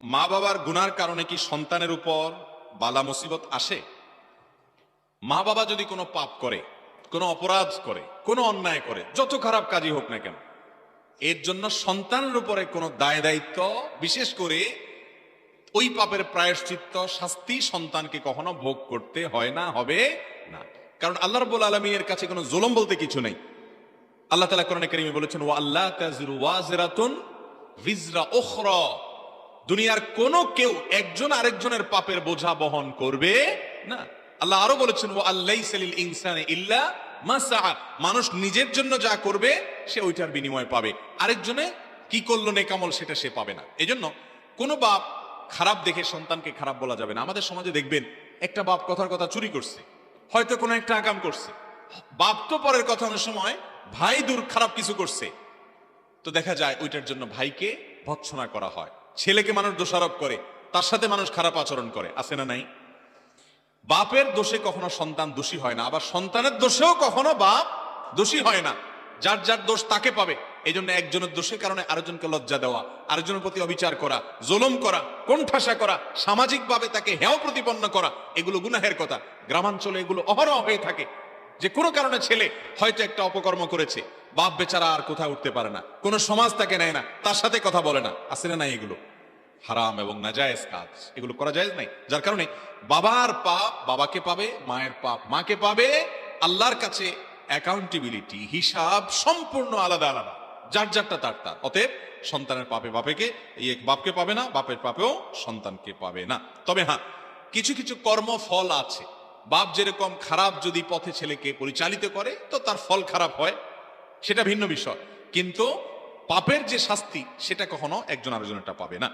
মা বাবার গুনার কারণে কি সন্তানের উপর বালা মুসিবত আসে? মা বাবা যদি কোনো পাপ করে, কোনো অপরাধ করে, কোনো অন্যায় করে, যত খারাপ কাজই হোক না কেন, এর জন্য সন্তানের উপরে কোনো দায় দায়িত্ব, বিশেষ করে ওই পাপের প্রায়শ্চিত্ত শাস্তি সন্তানকে কখনো ভোগ করতে হয় না, হবে না। কারণ আল্লাহ রাব্বুল আলামিনের কাছে কোনো জুলুম বলতে কিছু নেই। আল্লাহ তাআলা কোরআনে কারীমে বলেছেন, ওয়া আল্লা তাযিরু ওয়াজিরাতুন ভিজরা উখরা, দুনিয়ার কোন কেউ একজন আরেকজনের পাপের বোঝা বহন করবে না। আল্লাহ আরো বলেছেন, ওয়া আল্লাইসা লিল ইনসানি ইল্লা মা সাআ, মানুষ নিজের জন্য যা করবে সে ওইটার বিনিময় পাবে, আরেকজনে কি করলো নেকামল সেটা সে পাবে না। এজন্য কোনো বাপ খারাপ দেখে সন্তানকে খারাপ বলা যাবে না। আমাদের সমাজে দেখবেন একটা বাপ কথার কথা চুরি করছে, হয়তো কোনো একটা আকাম করছে, বাপ তো পরের কথা, অনেক সময় ভাই দূর খারাপ কিছু করছে, তো দেখা যায় ওইটার জন্য ভাইকে ভৎসনা করা হয়, ছেলেকে মানুষ দোষারোপ করে, তার সাথে মানুষ খারাপ আচরণ করে, আছে না নাই? বাপের দোষে কখনো সন্তান দোষী হয় না, আবার সন্তানের দোষেও কখনো বাপ দোষী হয় না। যার যার দোষ তাকে পাবে। এই জন্য একজনের দোষের কারণে আরেকজনকে লজ্জা দেওয়া, আরেকজনের প্রতি অবিচার করা, জুলুম করা, কোণঠাসা করা, সামাজিকভাবে তাকে হেয় প্রতিপন্ন করা, এগুলো গুনাহের কথা। গ্রামাঞ্চলে এগুলো অহরহ হয়ে থাকে, যে কোনো কারণে ছেলে হয়তো একটা অপকর্ম করেছে, বাপ বেচারা আর কোথাও উঠতে পারে না, কোনো সমাজ তাকে নেয় না, তার সাথে কথা বলে না, আছে না নাই? এগুলো হারাম এবং নাজায়েজ কাজ, এগুলো করা যায় নাই। যার কারণে বাবার পাপ বাবাকে পাবে, মায়ের পাপ মাকে পাবে। আল্লাহর কাছে অ্যাকাউন্টেবিলিটি, হিসাব সম্পূর্ণ আলাদা আলাদা, যার যারটা তার তার। অতএব সন্তানের পাপে বাপকে পাবে না, বাপের পাপেও সন্তানকে পাবে না। তবে হ্যাঁ, কিছু কিছু কর্মফল আছে। বাপ যেরকম খারাপ যদি পথে ছেলেকে পরিচালিত করে, তো তার ফল খারাপ হয়, সেটা ভিন্ন বিষয়। কিন্তু পাপের যে শাস্তি, সেটা কখনো একজন আরেকজনেরটা পাবে না।